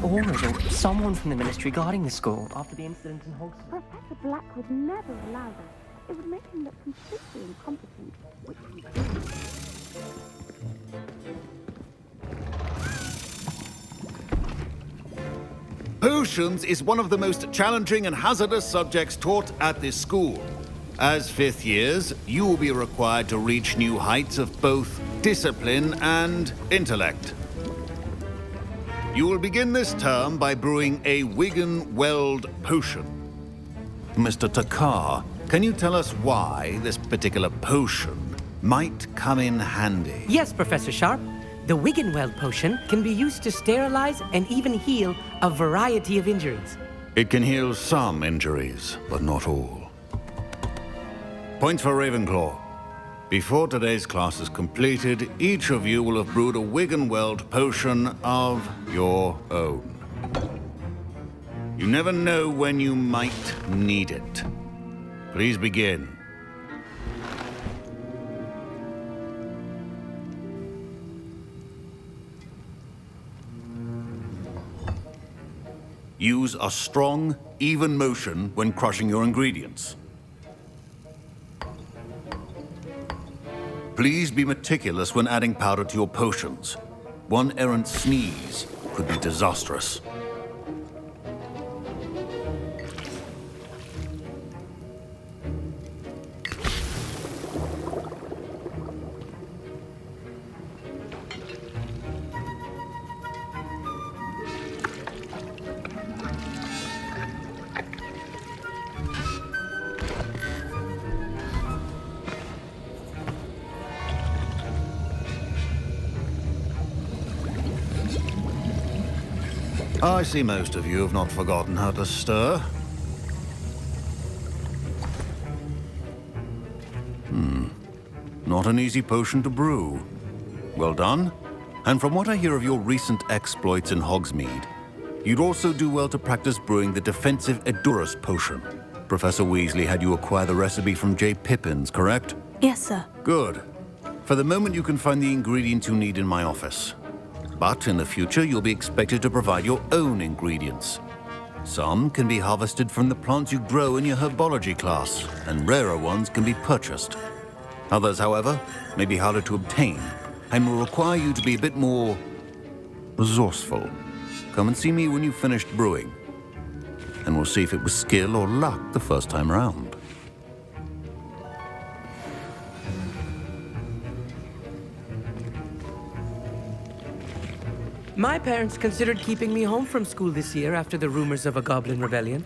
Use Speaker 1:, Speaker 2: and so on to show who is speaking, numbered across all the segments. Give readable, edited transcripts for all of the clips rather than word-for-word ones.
Speaker 1: Auras or someone from the ministry guarding the school after the incident in Hogwarts.
Speaker 2: Professor Black would never allow that. It would make him look completely incompetent, which he did.
Speaker 3: Potions is one of the most challenging and hazardous subjects taught at this school. As fifth years, you will be required to reach new heights of both discipline and intellect. You will begin this term by brewing a Wiggenweld potion. Mr. Takar, can you tell us why this particular potion might come in handy?
Speaker 4: Yes, Professor Sharp. The Wiggenweld potion can be used to sterilize and even heal a variety of injuries.
Speaker 3: It can heal some injuries, but not all. Points for Ravenclaw. Before today's class is completed, each of you will have brewed a Wiggenweld potion of your own. You never know when you might need it. Please begin. Use a strong, even motion when crushing your ingredients. Please be meticulous when adding powder to your potions. One errant sneeze could be disastrous. I see most of you have not forgotten how to stir. Not an easy potion to brew. Well done. And from what I hear of your recent exploits in Hogsmeade, you'd also do well to practice brewing the defensive Edurus potion. Professor Weasley had you acquire the recipe from J. Pippin's, correct?
Speaker 2: Yes, sir.
Speaker 3: Good. For the moment, you can find the ingredients you need in my office. But in the future, you'll be expected to provide your own ingredients. Some can be harvested from the plants you grow in your herbology class, and rarer ones can be purchased. Others, however, may be harder to obtain, and will require you to be a bit more resourceful. Come and see me when you've finished brewing, and we'll see if it was skill or luck the first time around.
Speaker 4: My parents considered keeping me home from school this year after the rumors of a goblin rebellion.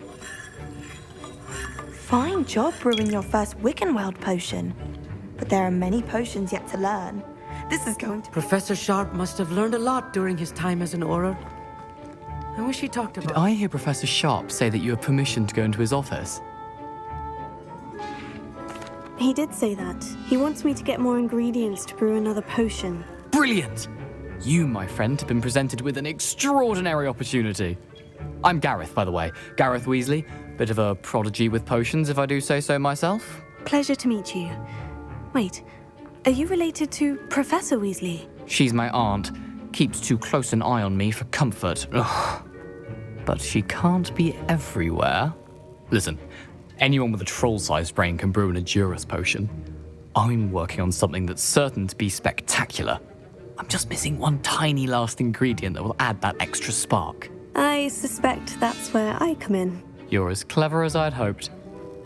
Speaker 5: Fine job brewing your first Wiggenweld potion. But there are many potions yet to learn. This is going to...
Speaker 4: Professor Sharp must have learned a lot during his time as an Auror. I wish he talked about...
Speaker 6: Did I hear Professor Sharp say that you have permission to go into his office?
Speaker 2: He did say that. He wants me to get more ingredients to brew another potion.
Speaker 6: Brilliant! You, my friend, have been presented with an extraordinary opportunity. I'm Gareth, by the way. Gareth Weasley. Bit of a prodigy with potions, if I do say so myself.
Speaker 2: Pleasure to meet you. Wait, are you related to Professor Weasley?
Speaker 6: She's my aunt. Keeps too close an eye on me for comfort. Ugh. But she can't be everywhere. Listen, anyone with a troll-sized brain can brew an Edurus potion. I'm working on something that's certain to be spectacular. I'm just missing one tiny last ingredient that will add that extra spark.
Speaker 2: I suspect that's where I come in.
Speaker 6: You're as clever as I'd hoped.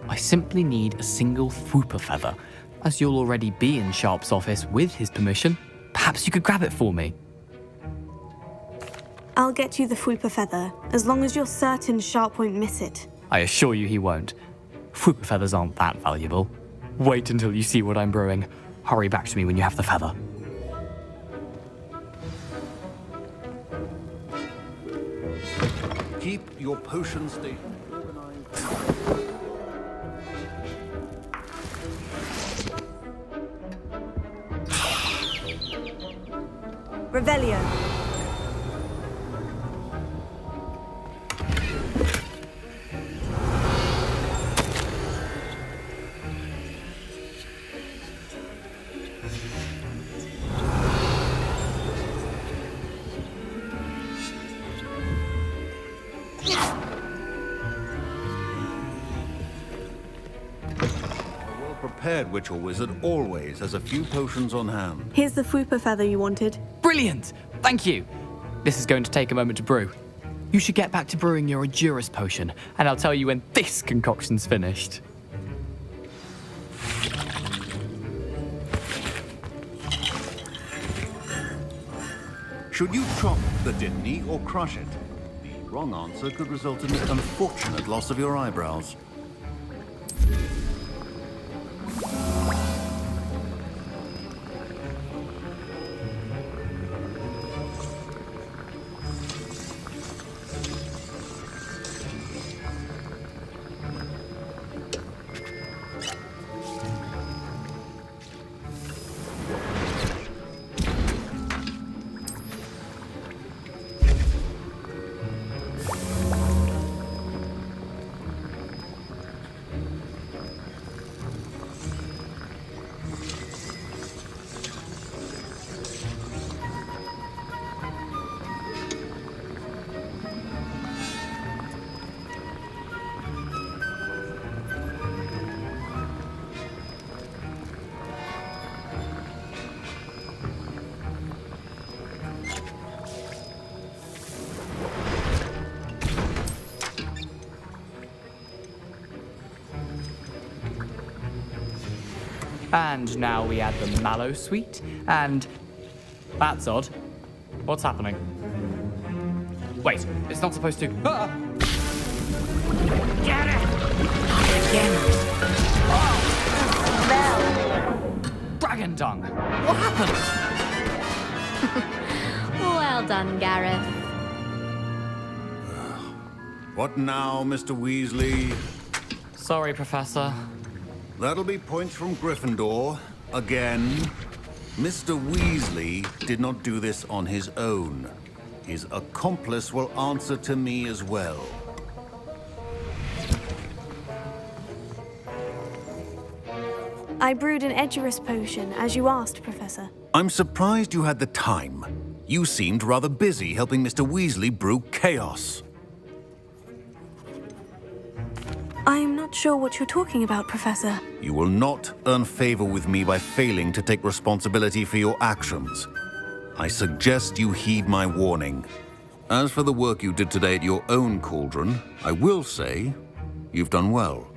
Speaker 6: I simply need a single Fwooper feather. As you'll already be in Sharp's office with his permission, perhaps you could grab it for me.
Speaker 2: I'll get you the Fwooper feather, as long as you're certain Sharp won't miss it.
Speaker 6: I assure you he won't. Fwooper feathers aren't that valuable. Wait until you see what I'm brewing. Hurry back to me when you have the feather.
Speaker 3: Keep your potion station organized.
Speaker 5: Revelio.
Speaker 3: prepared witch or wizard always has a few potions on hand.
Speaker 5: Here's the Fwooper feather you wanted.
Speaker 6: Brilliant! Thank you! This is going to take a moment to brew. You should get back to brewing your Edurus potion, and I'll tell you when this concoction's finished.
Speaker 3: Should you chop the Dimni or crush it? The wrong answer could result in the unfortunate loss of your eyebrows.
Speaker 6: And now we add the mallow sweet, and... That's odd. What's happening? Wait, it's not supposed to... Ah! Get it! Again! Dragon dung! What happened?
Speaker 7: Well done, Gareth.
Speaker 3: What now, Mr. Weasley?
Speaker 6: Sorry, Professor.
Speaker 3: That'll be points from Gryffindor. Again. Mr. Weasley did not do this on his own. His accomplice will answer to me as well.
Speaker 5: I brewed an Edurus potion, as you asked, Professor.
Speaker 3: I'm surprised you had the time. You seemed rather busy helping Mr. Weasley brew chaos.
Speaker 5: I'm not sure what you're talking about, Professor.
Speaker 3: You will not earn favor with me by failing to take responsibility for your actions. I suggest you heed my warning. As for the work you did today at your own cauldron, I will say you've done well.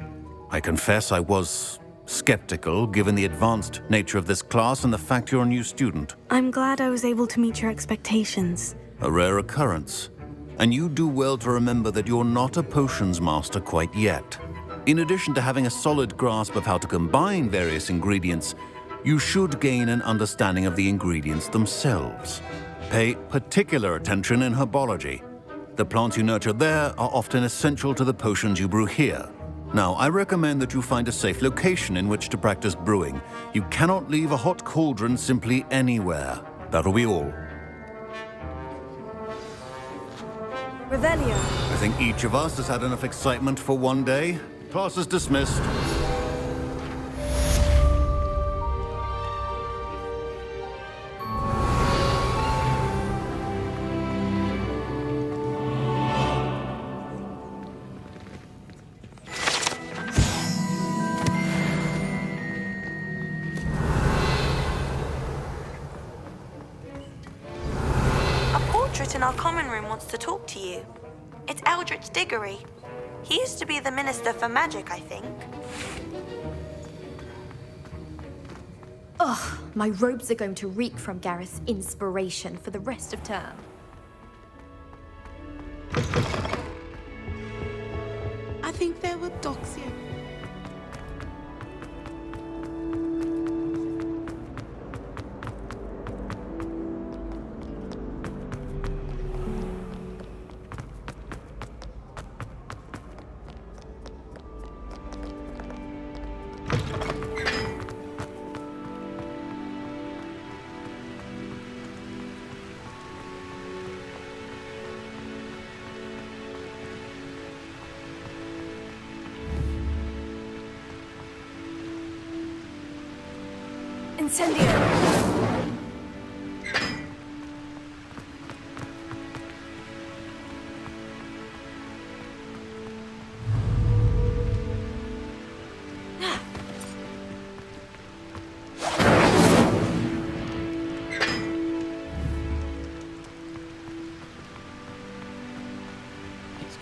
Speaker 3: I confess I was skeptical given the advanced nature of this class and the fact you're a new student.
Speaker 5: I'm glad I was able to meet your expectations.
Speaker 3: A rare occurrence. And you do well to remember that you're not a potions master quite yet. In addition to having a solid grasp of how to combine various ingredients, you should gain an understanding of the ingredients themselves. Pay particular attention in herbology. The plants you nurture there are often essential to the potions you brew here. Now, I recommend that you find a safe location in which to practice brewing. You cannot leave a hot cauldron simply anywhere. That'll be all.
Speaker 5: Revelio.
Speaker 3: I think each of us has had enough excitement for one day. Class is dismissed.
Speaker 5: A portrait in our common room wants to talk to you. It's Eldritch Diggory. He used to be the Minister for Magic, I think.
Speaker 7: Ugh, my robes are going to reek from Gareth's inspiration for the rest of term.
Speaker 8: I think there were dogs here.
Speaker 5: Incendio!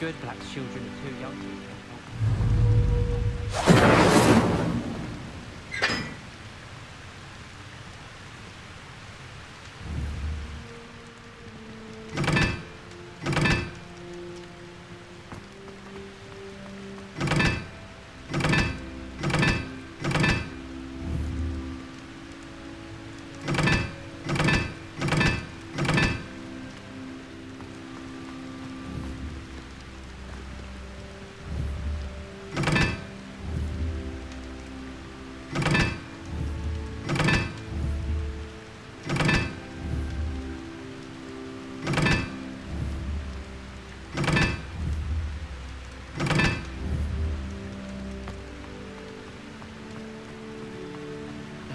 Speaker 4: good, black children are too young.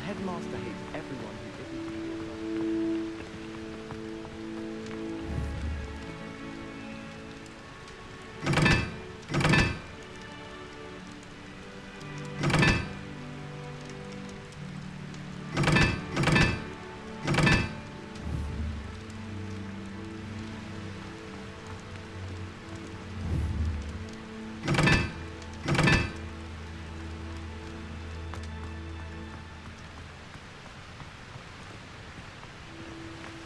Speaker 1: Headmaster hates everyone who isn't.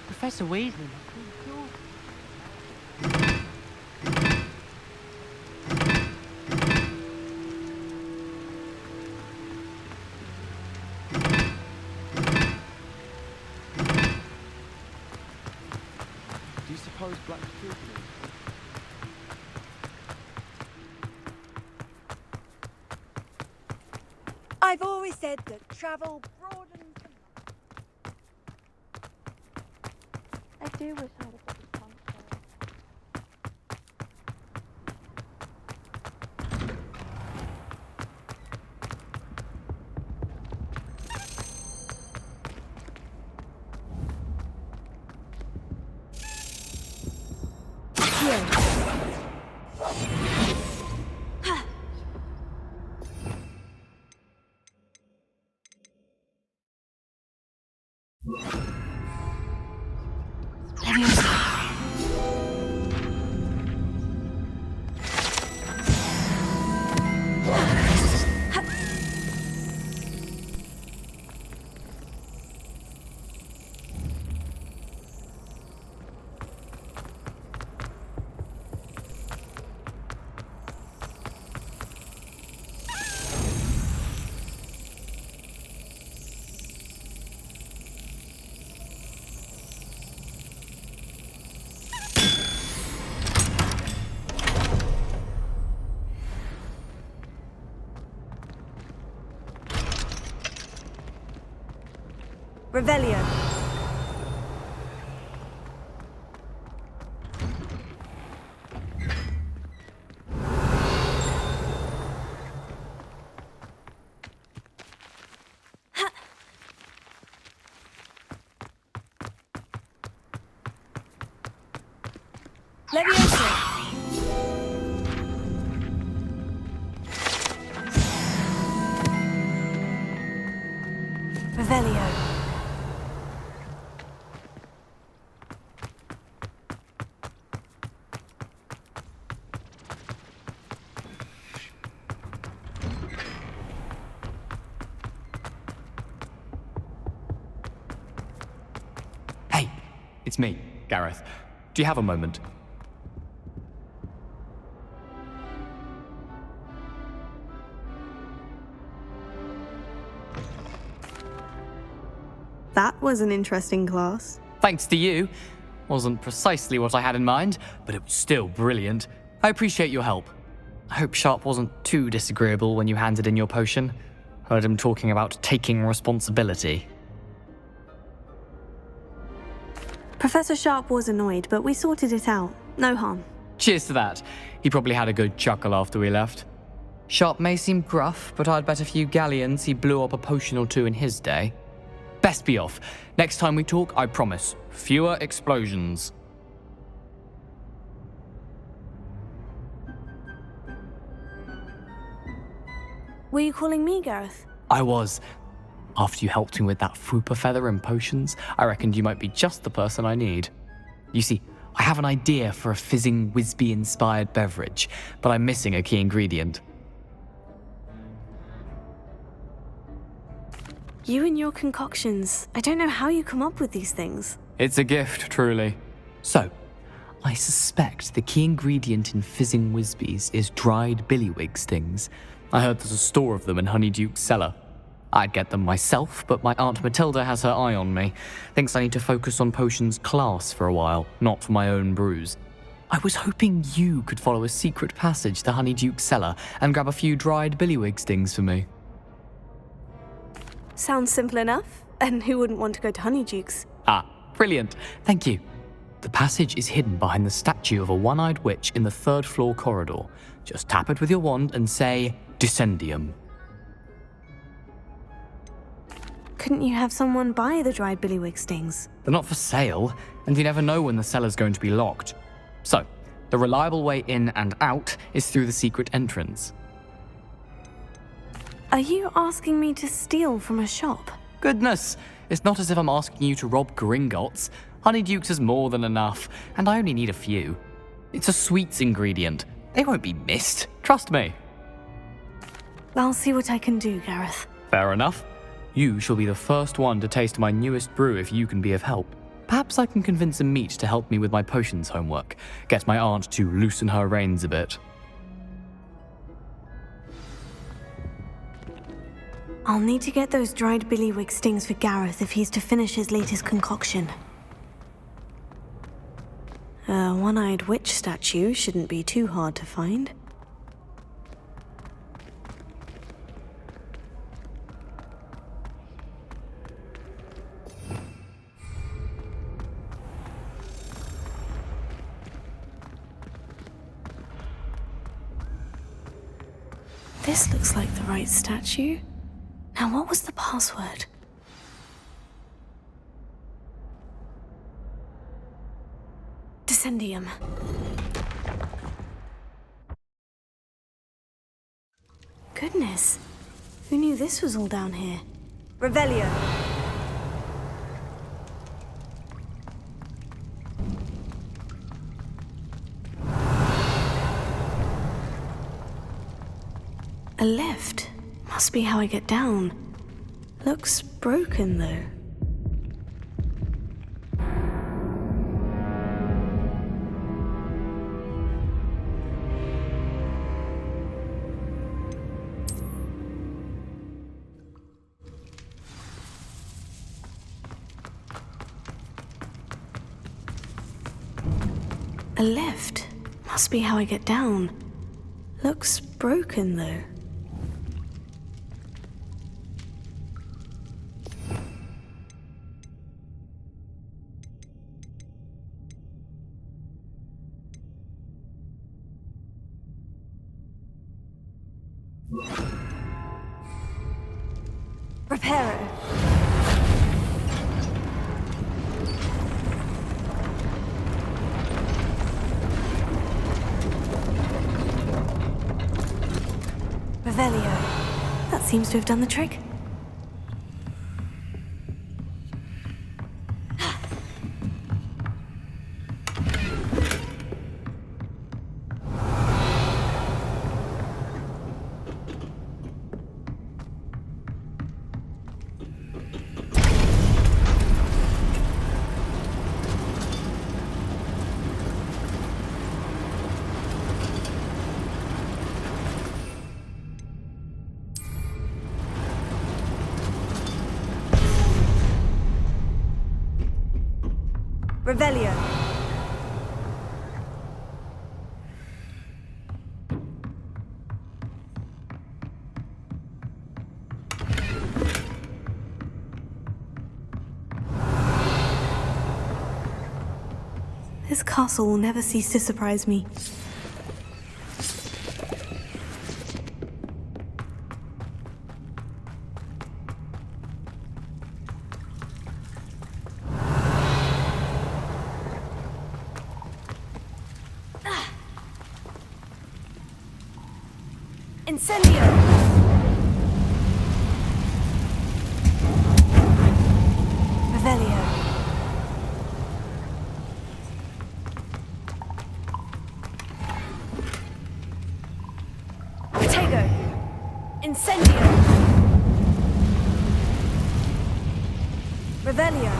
Speaker 4: Professor Weasley.
Speaker 1: Do you suppose black children?
Speaker 9: I've always said that travel broadens.
Speaker 2: I do wish I had a bit of comfort.
Speaker 9: Revelio. Leviosa. Revelio.
Speaker 6: Hey, it's me, Gareth. Do you have a moment?
Speaker 10: That was an interesting class.
Speaker 6: Thanks to you. Wasn't precisely what I had in mind, but it was still brilliant. I appreciate your help. I hope Sharp wasn't too disagreeable when you handed in your potion. Heard him talking about taking responsibility.
Speaker 10: Professor Sharp was annoyed, but we sorted it out. No harm.
Speaker 6: Cheers to that. He probably had a good chuckle after we left. Sharp may seem gruff, but I'd bet a few galleons he blew up a potion or two in his day. Best be off. Next time we talk, I promise, fewer explosions.
Speaker 10: Were you calling me, Gareth?
Speaker 6: I was. After you helped me with that fupa feather and potions, I reckoned you might be just the person I need. You see, I have an idea for a fizzing Whizbee-inspired beverage, but I'm missing a key ingredient.
Speaker 10: You and your concoctions. I don't know how you come up with these things.
Speaker 6: It's a gift, truly. So, I suspect the key ingredient in fizzing Whizbees is dried billywig stings. I heard there's a store of them in Honeyduke's cellar. I'd get them myself, but my Aunt Matilda has her eye on me. Thinks I need to focus on potions class for a while, not for my own brews. I was hoping you could follow a secret passage to Honeyduke's cellar and grab a few dried billywig stings for me.
Speaker 10: Sounds simple enough. And who wouldn't want to go to Honeyduke's?
Speaker 6: Ah, brilliant. Thank you. The passage is hidden behind the statue of a one-eyed witch in the 3rd floor corridor. Just tap it with your wand and say, Descendium.
Speaker 10: Couldn't you have someone buy the dried billywig stings?
Speaker 6: They're not for sale, and you never know when the cellar's going to be locked. So, the reliable way in and out is through the secret entrance.
Speaker 10: Are you asking me to steal from a shop?
Speaker 6: Goodness, it's not as if I'm asking you to rob Gringotts. Honeyduke's is more than enough, and I only need a few. It's a sweets ingredient. They won't be missed, trust me.
Speaker 10: I'll see what I can do, Gareth.
Speaker 6: Fair enough. You shall be the first one to taste my newest brew if you can be of help. Perhaps I can convince a meat to help me with my potions homework. Get my aunt to loosen her reins a bit.
Speaker 10: I'll need to get those dried billywig stings for Gareth if he's to finish his latest concoction. A one-eyed witch statue shouldn't be too hard to find. This looks like the right statue. Now, what was the password? Descendium. Goodness. Who knew this was all down here?
Speaker 9: Revelio.
Speaker 10: A lift. Must be how I get down. Looks broken, though. A lift. Must be how I get down. Looks broken, though.
Speaker 9: Reparo.
Speaker 10: Revelio. That seems to have done the trick.
Speaker 9: Revelio.
Speaker 10: This castle will never cease to surprise me.
Speaker 9: Incendio.
Speaker 10: Revelio.
Speaker 9: Revelio.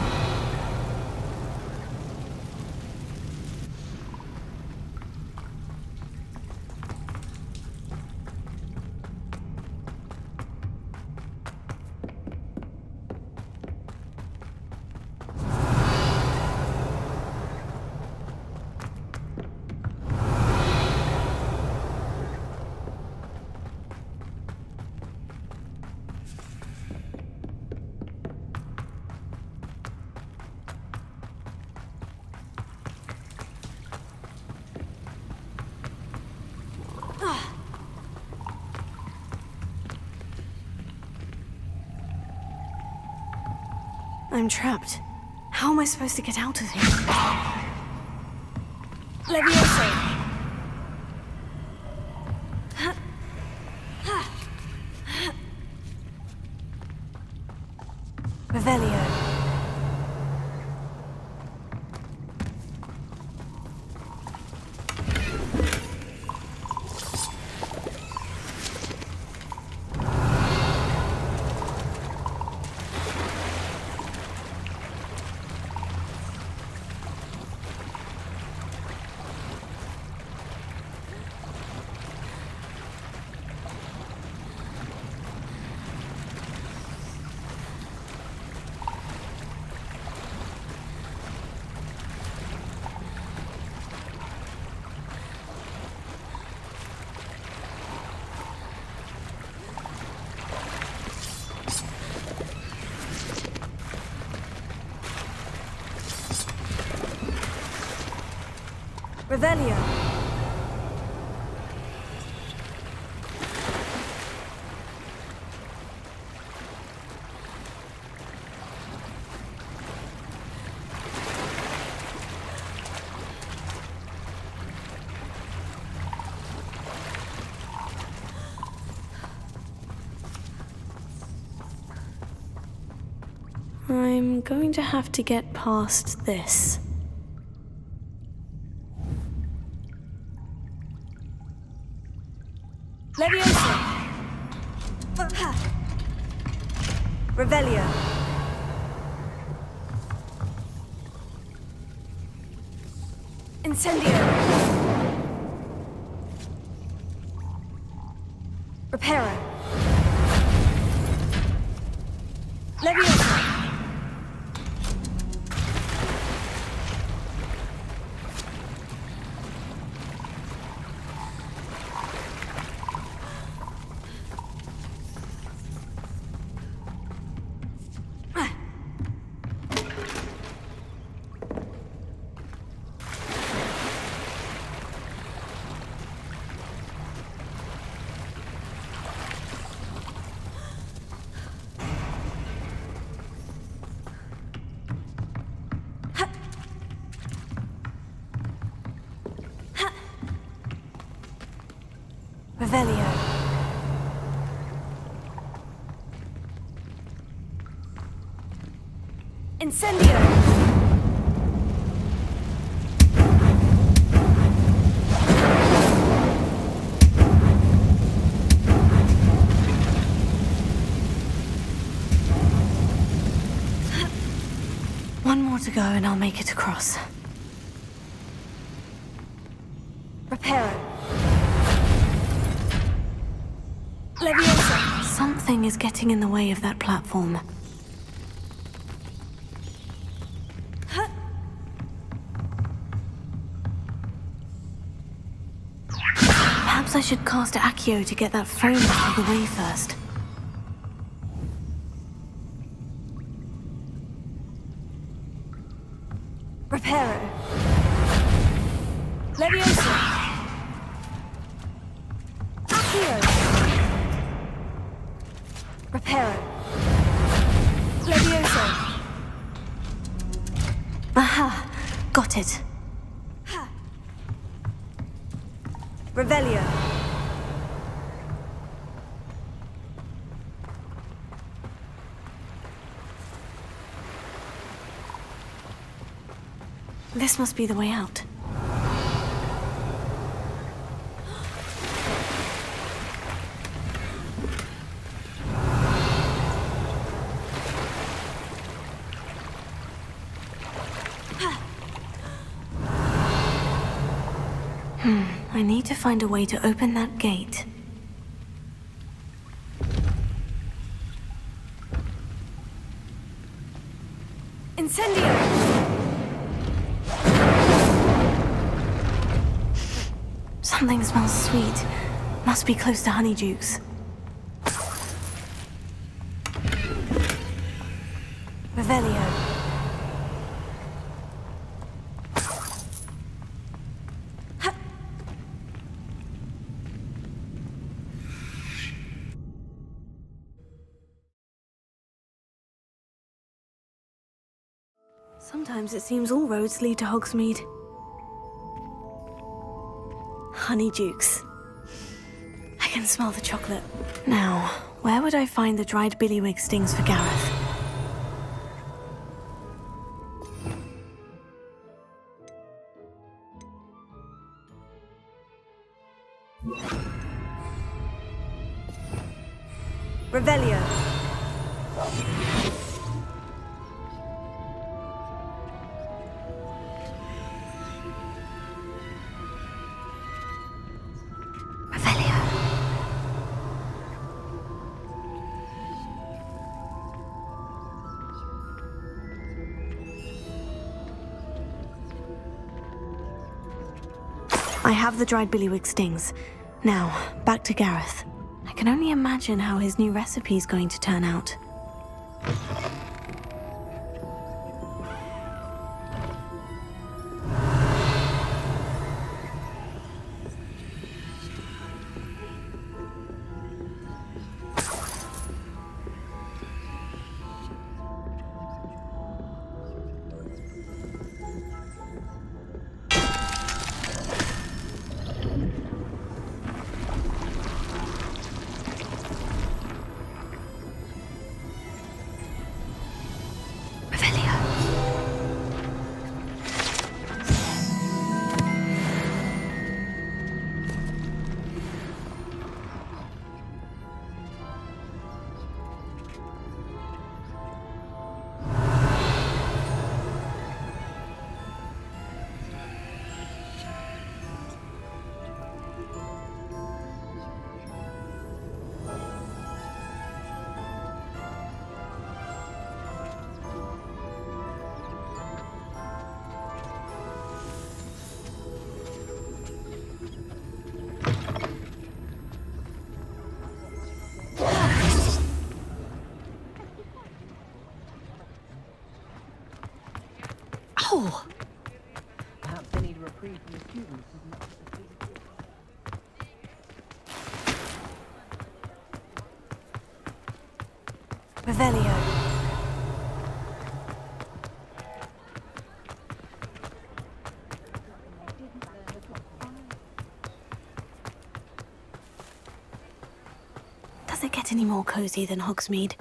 Speaker 10: I'm trapped. How am I supposed to get out of here?
Speaker 9: Levioso. Revelio. Revelio.
Speaker 10: I'm going to have to get past this.
Speaker 9: Levioso. Revelio. Incendio. Reparo. Levioso. Revelio. Incendio.
Speaker 10: One more to go and I'll make it across.
Speaker 9: Reparo. Levioso.
Speaker 10: Something is getting in the way of that platform. Perhaps I should cast Accio to get that phone out of the way first.
Speaker 9: Reparo. Levioso. Accio. Reparo. Levioso.
Speaker 10: Aha! Got it.
Speaker 9: Revelio.
Speaker 10: This must be the way out. need to find a way to open that gate. Incendio! Something smells sweet. Must be close to Honeydukes. Revelio. Sometimes it seems all roads lead to Hogsmeade. Honeydukes. I can smell the chocolate. Now, where would I find the dried billywig stings for Gareth? Revelio. I have the dried billywig stings. Now, back to Gareth. I can only imagine how his new recipe is going to turn out. Oh!
Speaker 1: Perhaps they need a reprieve from the students as much as the physical.
Speaker 10: Revelio. Does it get any more cozy than Hogsmeade?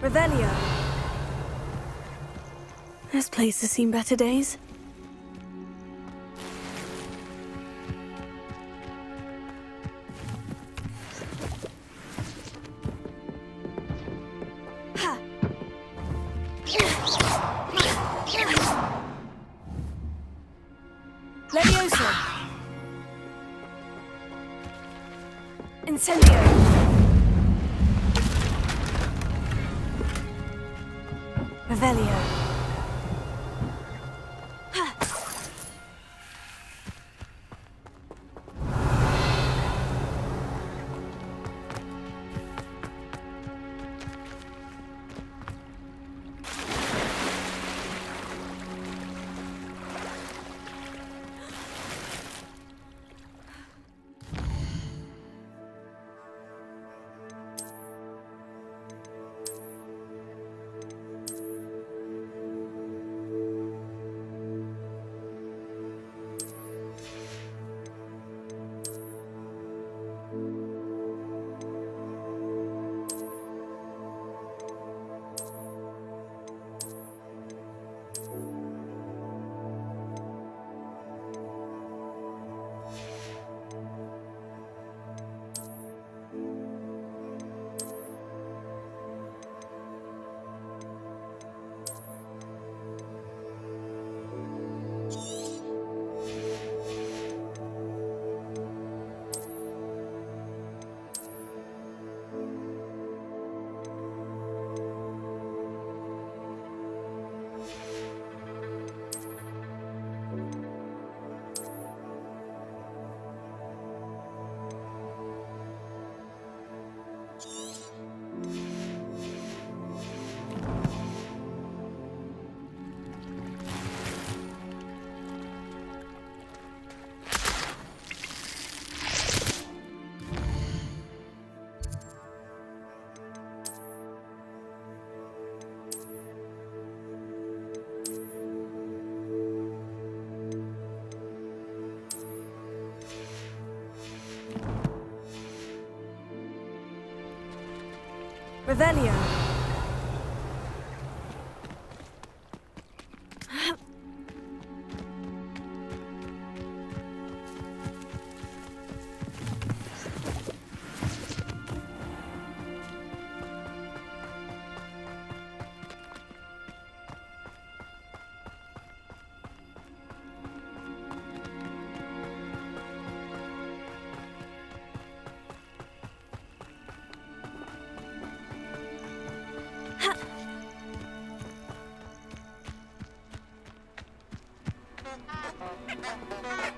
Speaker 10: Revelio. This place has seen better days. Ha! Levioso. Incendio. Revelio.
Speaker 9: Revelio.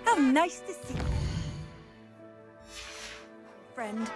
Speaker 9: How nice to see you, friend.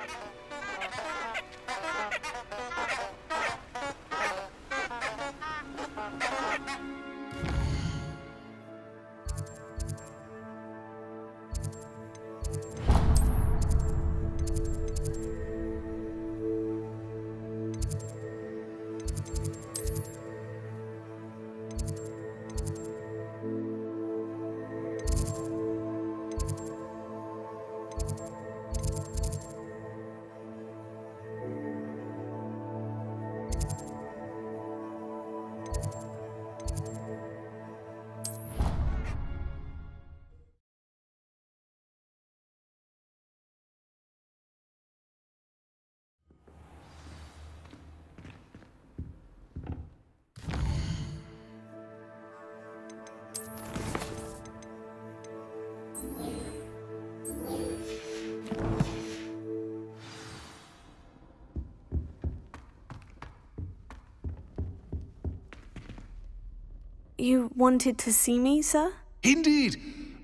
Speaker 9: You wanted to see me, sir?
Speaker 3: Indeed.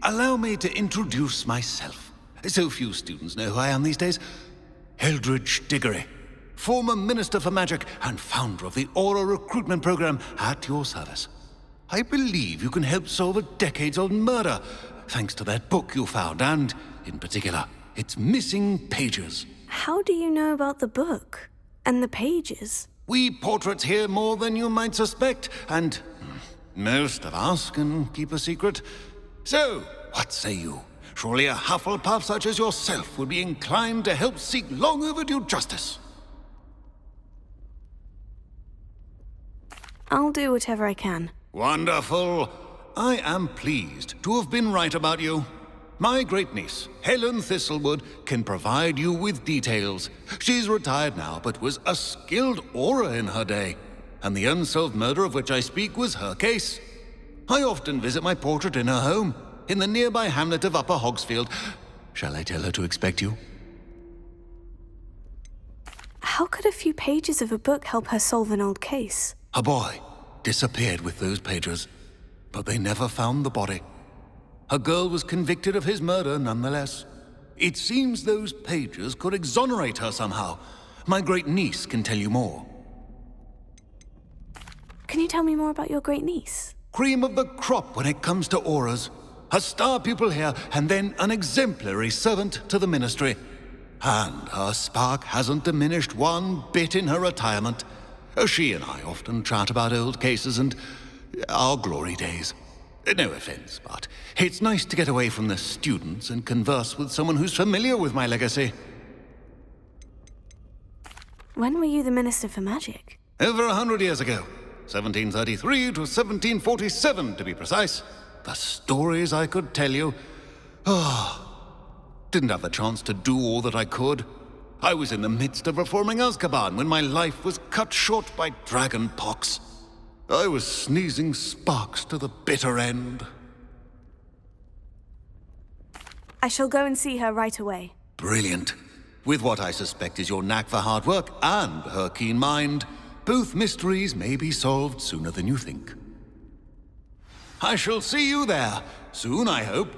Speaker 3: Allow me to introduce myself. So few students know who I am these days. Eldridge Diggory, former Minister for Magic and founder of the Aura recruitment program, at your service. I believe you can help solve a decades-old murder, thanks to that book you found, and, in particular, its missing pages.
Speaker 10: How do you know about the book? And the pages?
Speaker 3: We portraits hear more than you might suspect, and most of us can keep a secret. So, what say you? Surely a Hufflepuff such as yourself would be inclined to help seek long overdue justice.
Speaker 10: I'll do whatever I can.
Speaker 3: Wonderful. I am pleased to have been right about you. My great-niece, Helen Thistlewood, can provide you with details. She's retired now, but was a skilled aura in her day. And the unsolved murder of which I speak was her case. I often visit my portrait in her home, in the nearby hamlet of Upper Hogsfield. Shall I tell her to expect you?
Speaker 10: How could a few pages of a book help her solve an old case?
Speaker 3: A boy disappeared with those pages, but they never found the body. A girl was convicted of his murder nonetheless. It seems those pages could exonerate her somehow. My great-niece can tell you more.
Speaker 10: Can you tell me more about your great-niece?
Speaker 3: Cream of the crop when it comes to auras. A star pupil here, and then an exemplary servant to the ministry. And her spark hasn't diminished one bit in her retirement. She and I often chat about old cases and our glory days. No offense, but it's nice to get away from the students and converse with someone who's familiar with my legacy.
Speaker 10: When were you the Minister for Magic?
Speaker 3: Over 100 years ago. 1733 to 1747, to be precise. The stories I could tell you. Didn't have the chance to do all that I could. I was in the midst of reforming Azkaban when my life was cut short by dragon pox. I was sneezing sparks to the bitter end.
Speaker 10: I shall go and see her right away.
Speaker 3: Brilliant. With what I suspect is your knack for hard work and her keen mind, both mysteries may be solved sooner than you think. I shall see you there, soon I hope.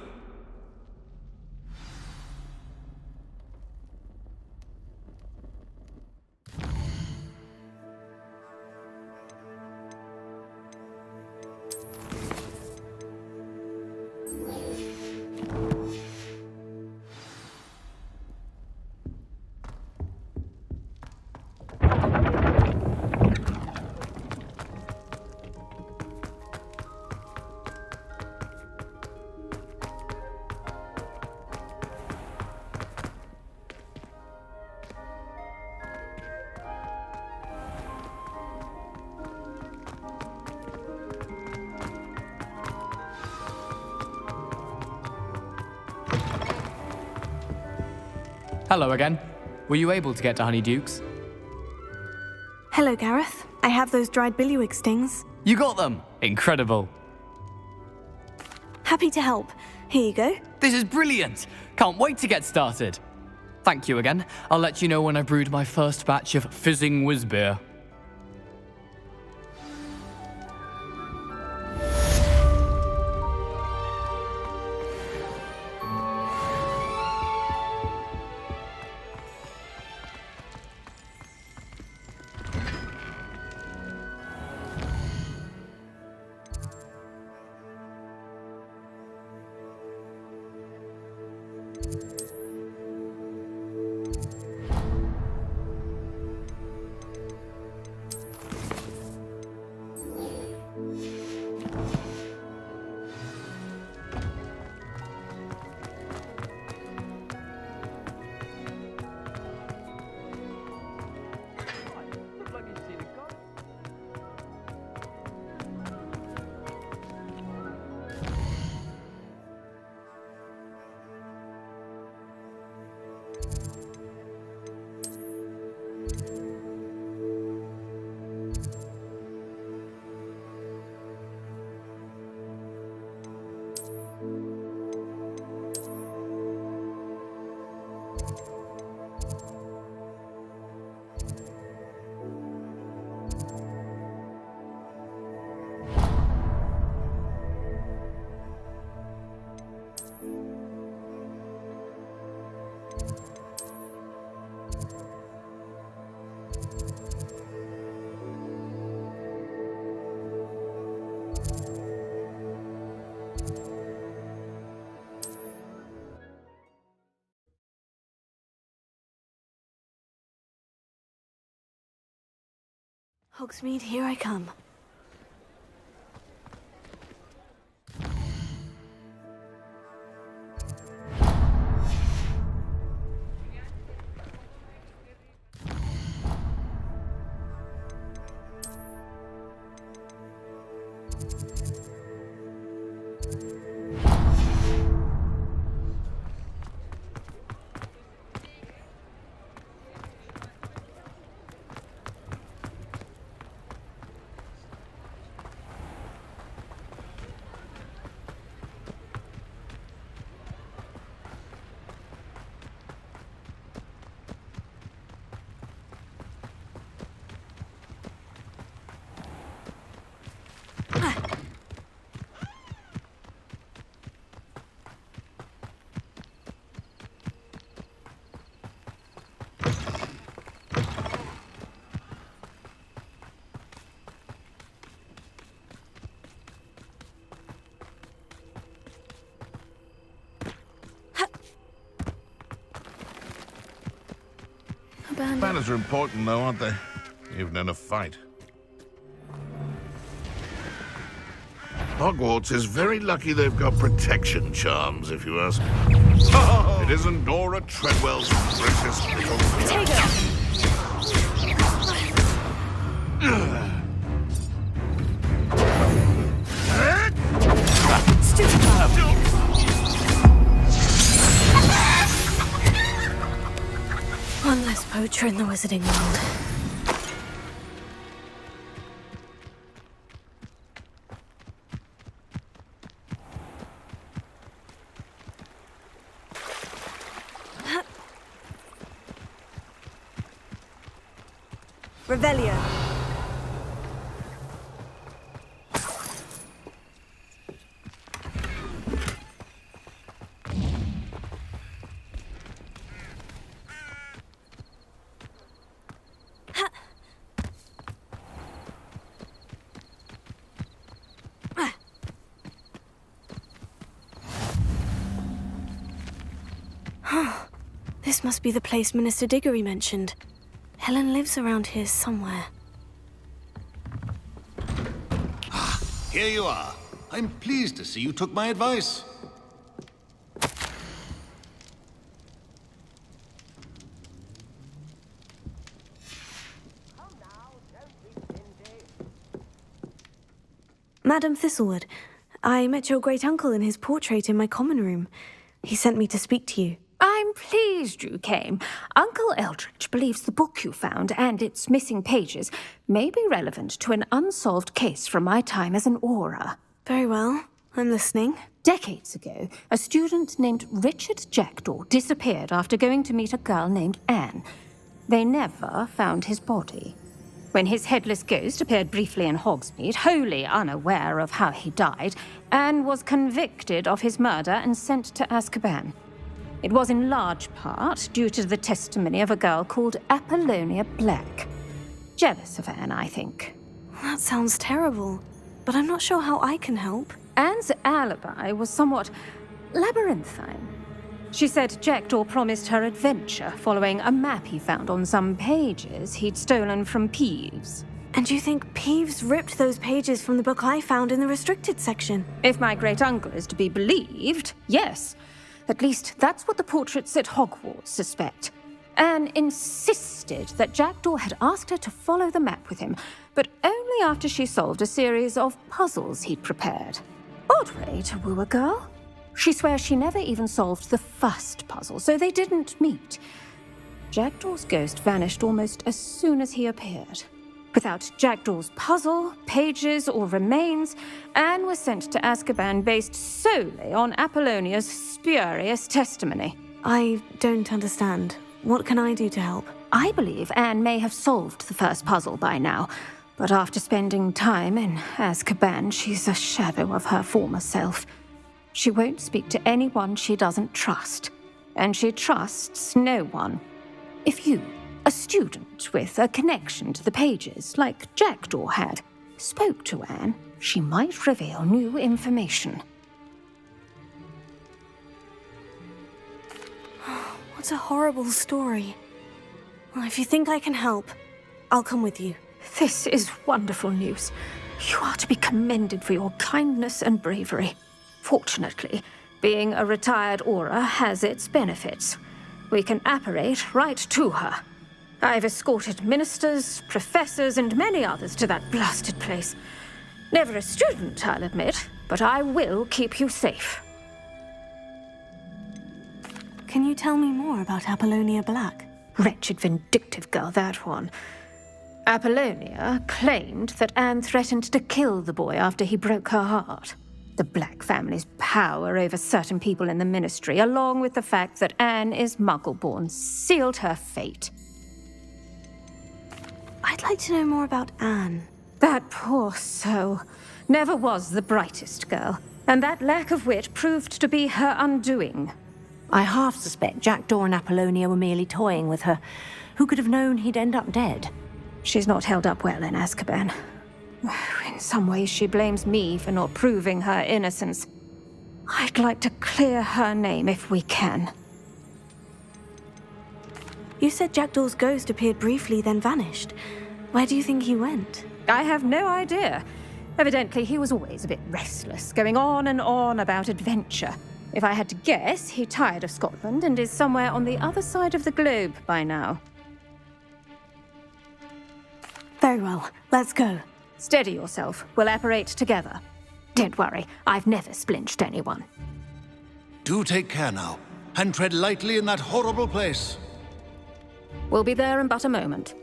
Speaker 6: Hello again. Were you able to get to Honeydukes?
Speaker 10: Hello, Gareth. I have those dried billywig stings.
Speaker 6: You got them! Incredible.
Speaker 10: Happy to help. Here you go.
Speaker 6: This is brilliant! Can't wait to get started. Thank you again. I'll let you know when I've brewed my first batch of fizzing whiz beer.
Speaker 10: Hogsmeade, here I come.
Speaker 11: Banners are important, though, aren't they? Even in a fight. Hogwarts is very lucky they've got protection charms, if you ask me. It isn't Nora Treadwell's precious little...
Speaker 10: One less poacher in the wizarding world. Revelio. This must be the place Minister Diggory mentioned. Helen lives around here somewhere.
Speaker 3: Here you are. I'm pleased to see you took my advice.
Speaker 10: Madam Thistlewood, I met your great-uncle in his portrait in my common room. He sent me to speak to you.
Speaker 12: I'm pleased you came. Uncle Eldridge believes the book you found and its missing pages may be relevant to an unsolved case from my time as an aura.
Speaker 10: Very well. I'm listening.
Speaker 12: Decades ago, a student named Richard Jackdaw disappeared after going to meet a girl named Anne. They never found his body. When his headless ghost appeared briefly in Hogsmeade, wholly unaware of how he died, Anne was convicted of his murder and sent to Azkaban. It was in large part due to the testimony of a girl called Apollonia Black. Jealous of Anne, I think.
Speaker 10: That sounds terrible, but I'm not sure how I can help.
Speaker 12: Anne's alibi was somewhat labyrinthine. She said Jackdaw promised her adventure following a map he found on some pages he'd stolen from Peeves.
Speaker 10: And you think Peeves ripped those pages from the book I found in the restricted section?
Speaker 12: If my great-uncle is to be believed, yes. At least that's what the portraits at Hogwarts suspect. Anne insisted that Jackdaw had asked her to follow the map with him, but only after she solved a series of puzzles he'd prepared. Odd way to woo a girl. She swears she never even solved the first puzzle, so they didn't meet. Jackdaw's ghost vanished almost as soon as he appeared. Without Jackdaw's puzzle, pages, or remains, Anne was sent to Azkaban based solely on Apollonia's spurious testimony.
Speaker 10: I don't understand. What can I do to help?
Speaker 12: I believe Anne may have solved the first puzzle by now, but after spending time in Azkaban, she's a shadow of her former self. She won't speak to anyone she doesn't trust, and she trusts no one. If you, a student with a connection to the pages, like Jackdaw had, spoke to Anne, she might reveal new information.
Speaker 10: What a horrible story. Well, if you think I can help, I'll come with you.
Speaker 12: This is wonderful news. You are to be commended for your kindness and bravery. Fortunately, being a retired aura has its benefits. We can apparate right to her. I've escorted ministers, professors, and many others to that blasted place. Never a student, I'll admit, but I will keep you safe.
Speaker 10: Can you tell me more about Apollonia Black?
Speaker 12: Wretched, vindictive girl, that one. Apollonia claimed that Anne threatened to kill the boy after he broke her heart. The Black family's power over certain people in the ministry, along with the fact that Anne is Muggle-born, sealed her fate.
Speaker 10: I'd like to know more about Anne.
Speaker 12: That poor soul never was the brightest girl, and that lack of wit proved to be her undoing.
Speaker 13: I half suspect Jackdaw and Apollonia were merely toying with her. Who could have known he'd end up dead?
Speaker 12: She's not held up well in Azkaban. In some ways, she blames me for not proving her innocence. I'd like to clear her name if we can.
Speaker 10: You said Jackdaw's ghost appeared briefly, then vanished. Where do you think he went?
Speaker 12: I have no idea. Evidently, he was always a bit restless, going on and on about adventure. If I had to guess, he tired of Scotland and is somewhere on the other side of the globe by now.
Speaker 10: Very well. Let's go.
Speaker 12: Steady yourself. We'll apparate together. Don't worry, I've never splinched anyone.
Speaker 3: Do take care now, and tread lightly in that horrible place.
Speaker 12: We'll be there in but a moment.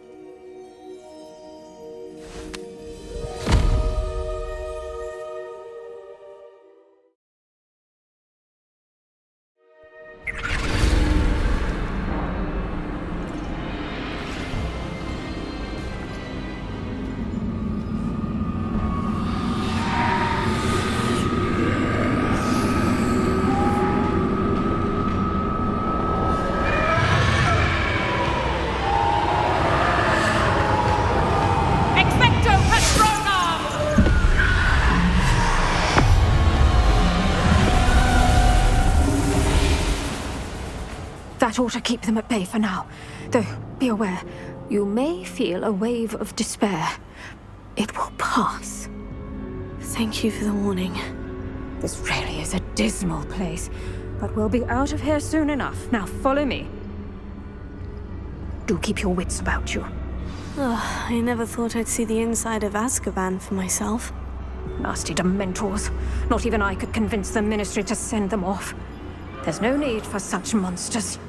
Speaker 12: That ought to keep them at bay for now. Though, be aware, you may feel a wave of despair. It will pass.
Speaker 10: Thank you for the warning.
Speaker 12: This really is a dismal place, but we'll be out of here soon enough. Now follow me. Do keep your wits about you.
Speaker 10: Oh, I never thought I'd see the inside of Azkaban for myself.
Speaker 12: Nasty Dementors. Not even I could convince the Ministry to send them off. There's no need for such monsters.